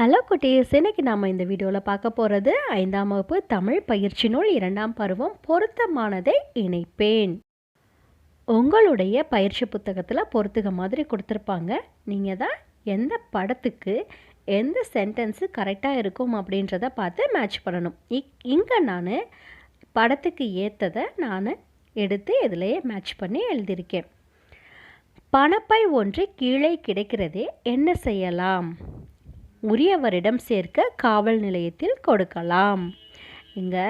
Hello குட்டீஸ், இன்னைக்கு நாம் இந்த வீடியோவில் பார்க்க போகிறது 5ஆம் வகுப்பு தமிழ் பயிற்சி நூல் 2ஆம் பருவம் பொருத்தமானதை இணைப்பேன். உங்களுடைய பயிற்சி புத்தகத்தில் பொறுத்துக மாதிரி கொடுத்துருப்பாங்க. நீங்கள் தான் எந்த படத்துக்கு எந்த சென்டென்ஸு கரெக்டாக இருக்கும் அப்படின்றத பார்த்து மேட்ச் பண்ணணும். இங்கே நான் படத்துக்கு ஏற்றதை நான் எடுத்து இதிலேயே மேட்ச் பண்ணி எழுதியிருக்கேன். பணப்பை ஒன்று கீழே கிடைக்கிறதே, என்ன செய்யலாம்? உரியவரிடம் சேர்க்க காவல் நிலையத்தில் கொடுக்கலாம். இங்கே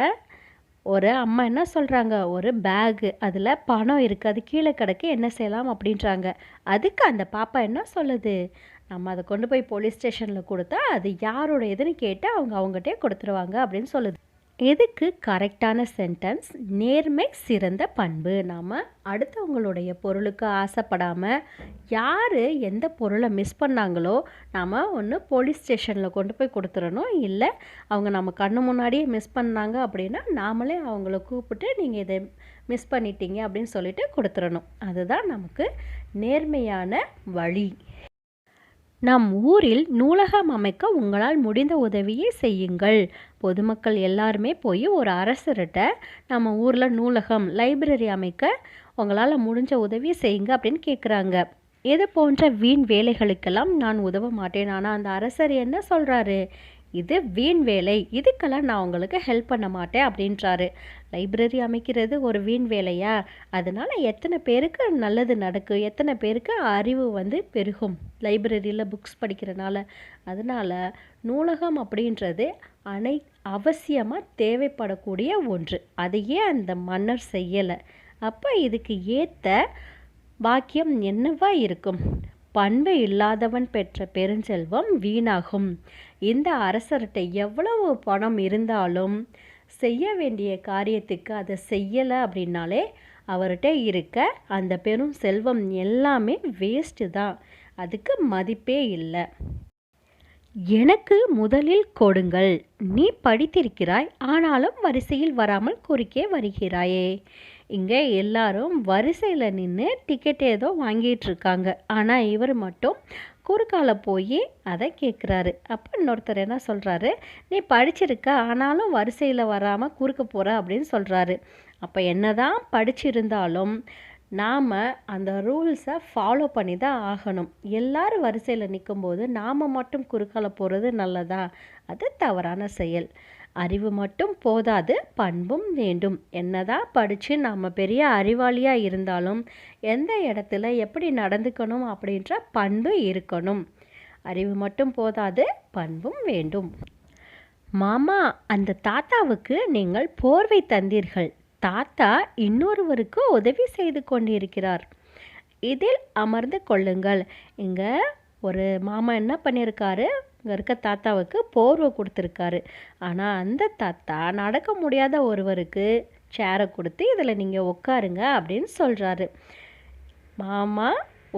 ஒரு அம்மா என்ன சொல்கிறாங்க, ஒரு பேகு அதில் பணம் இருக்குது, அது கீழே கிடக்கு, என்ன செய்யலாம் அப்படின்றாங்க. அதுக்கு அந்த பாப்பா என்ன சொல்லுது, நம்ம அதை கொண்டு போய் போலீஸ் ஸ்டேஷனில் கொடுத்தா அது யாருடையதுன்னு கேட்டு அவங்ககிட்டே கொடுத்துருவாங்க அப்படின்னு சொல்லுது. எதுக்கு கரெக்டான சென்டென்ஸ்? நேர்மை சிறந்த பண்பு. நாம் அடுத்தவங்களுடைய பொருளுக்கு ஆசைப்படாமல் யார் எந்த பொருளை மிஸ் பண்ணாங்களோ நாம் ஒன்று போலீஸ் ஸ்டேஷனில் கொண்டு போய் கொடுத்துடணும். இல்லை அவங்க நம்ம கண்ணு முன்னாடியே மிஸ் பண்ணாங்க அப்படின்னா நாமளே அவங்கள கூப்பிட்டு நீங்கள் இதை மிஸ் பண்ணிட்டீங்க அப்படின்னு சொல்லிட்டு கொடுத்துடணும். அதுதான் நமக்கு நேர்மையான வழி. நம் ஊரில் நூலகம் அமைக்க உங்களால் முடிந்த உதவியை செய்யுங்கள். பொதுமக்கள் எல்லாருமே போய் ஒரு அரசர்கிட்ட நம்ம ஊரில் நூலகம் லைப்ரரி அமைக்க உங்களால் முடிஞ்ச உதவியை செய்யுங்க அப்படின்னு கேட்குறாங்க. இது போன்ற வீண் வேலைகளுக்கெல்லாம் நான் உதவ மாட்டேன். ஆனால் அந்த அரசர் என்ன சொல்கிறாரு, இது வீண் வேலை, இதுக்கெல்லாம் நான் உங்களுக்கு ஹெல்ப் பண்ண மாட்டேன் அப்படின்றாரு. லைப்ரரி அமைக்கிறது ஒரு வீண் வேலையா? அதனால் எத்தனை பேருக்கு நல்லது நடக்கும், எத்தனை பேருக்கு அறிவு பெருகும் லைப்ரரியில் புக்ஸ் படிக்கிறனால. அதனால் நூலகம் அப்படின்றது அவசியமாக தேவைப்படக்கூடிய ஒன்று. அதையே அந்த மன்னர் செய்யலை. அப்போ இதுக்கு ஏற்ற வாக்கியம் என்னவா இருக்கும்? பண்பு இல்லாதவன் பெற்ற பெருஞ்செல்வம் வீணாகும். இந்த அரசர்கிட்ட எவ்வளவு பணம் இருந்தாலும் செய்ய வேண்டிய காரியத்துக்கு அதை செய்யலை அப்படின்னாலே அவர்கிட்ட இருக்க அந்த பெரும் செல்வம் எல்லாமே வேஸ்ட்டு தான். அதுக்கு மதிப்பே இல்லை. எனக்கு முதலில் கொடுங்கள். நீ படித்திருக்கிறாய், ஆனாலும் வரிசையில் வராமல் குறுக்கே வருகிறாயே. இங்கே எல்லாரும் வரிசையில் நின்று டிக்கெட் ஏதோ வாங்கிட்டு இருக்காங்க. ஆனால் இவர் மட்டும் குறுக்கால போய் அதை கேட்குறாரு. அப்போ இன்னொருத்தர் என்ன சொல்கிறாரு, நீ படிச்சிருக்க, ஆனாலும் வரிசையில் வராமல் குறுக்க போகிற அப்படின்னு சொல்கிறாரு. அப்போ என்ன தான் படிச்சிருந்தாலும் நாம் அந்த ரூல்ஸை ஃபாலோ பண்ணி தான் ஆகணும். எல்லோரும் வரிசையில் நிற்கும்போது நாம் மட்டும் குறுக்கால போகிறது நல்லதா? அது தவறான செயல். அறிவு மட்டும் போதாது, பண்பும் வேண்டும். என்னதான் படித்து நம்ம பெரிய அறிவாளியாக இருந்தாலும் எந்த இடத்துல எப்படி நடந்துக்கணும் அப்படின்ற பண்பு இருக்கணும். அறிவு மட்டும் போதாது, பண்பும் வேண்டும். மாமா, அந்த தாத்தாவுக்கு நீங்கள் போர்வை தந்தீர்கள். தாத்தா இன்னொருவருக்கு உதவி செய்து கொண்டிருக்கிறார். இதில் அமர்ந்து கொள்ளுங்கள். இங்கே ஒரு மாமா என்ன பண்ணியிருக்காரு, இங்கே இருக்க தாத்தாவுக்கு போர்வை கொடுத்துருக்காரு. ஆனால் அந்த தாத்தா நடக்க முடியாத ஒருவருக்கு சேரை கொடுத்து இதில் நீங்கள் உட்காருங்க அப்படின்னு சொல்கிறாரு. மாமா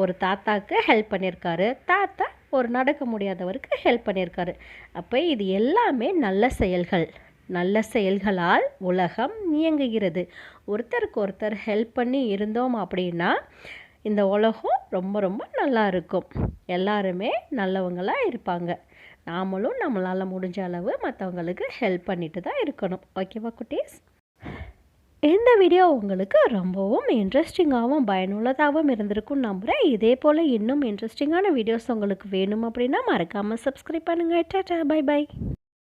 ஒரு தாத்தாவுக்கு ஹெல்ப் பண்ணியிருக்காரு, தாத்தா ஒரு நடக்க முடியாதவருக்கு ஹெல்ப் பண்ணியிருக்காரு. அப்போ இது எல்லாமே நல்ல செயல்கள். நல்ல செயல்களால் உலகம் இயங்குகிறது. ஒருத்தருக்கு ஒருத்தர் ஹெல்ப் பண்ணி இருந்தோம் அப்படின்னா இந்த உலகம் ரொம்ப ரொம்ப நல்லா இருக்கும். எல்லாருமே நல்லவங்களாக இருப்பாங்க. நாமளும் நம்மளால் முடிஞ்ச அளவு மற்றவங்களுக்கு ஹெல்ப் பண்ணிட்டு தான் இருக்கணும். ஓகேவா குட்டீஸ்? இந்த வீடியோ உங்களுக்கு ரொம்பவும் இன்ட்ரெஸ்டிங்காகவும் பயனுள்ளதாகவும் இருந்திருக்கும் நம்புகிறேன். இதே போல் இன்னும் இன்ட்ரெஸ்டிங்கான வீடியோஸ் உங்களுக்கு வேணும் அப்படின்னா மறக்காமல் சப்ஸ்கிரைப் பண்ணுங்கள். டாடா, பை பை.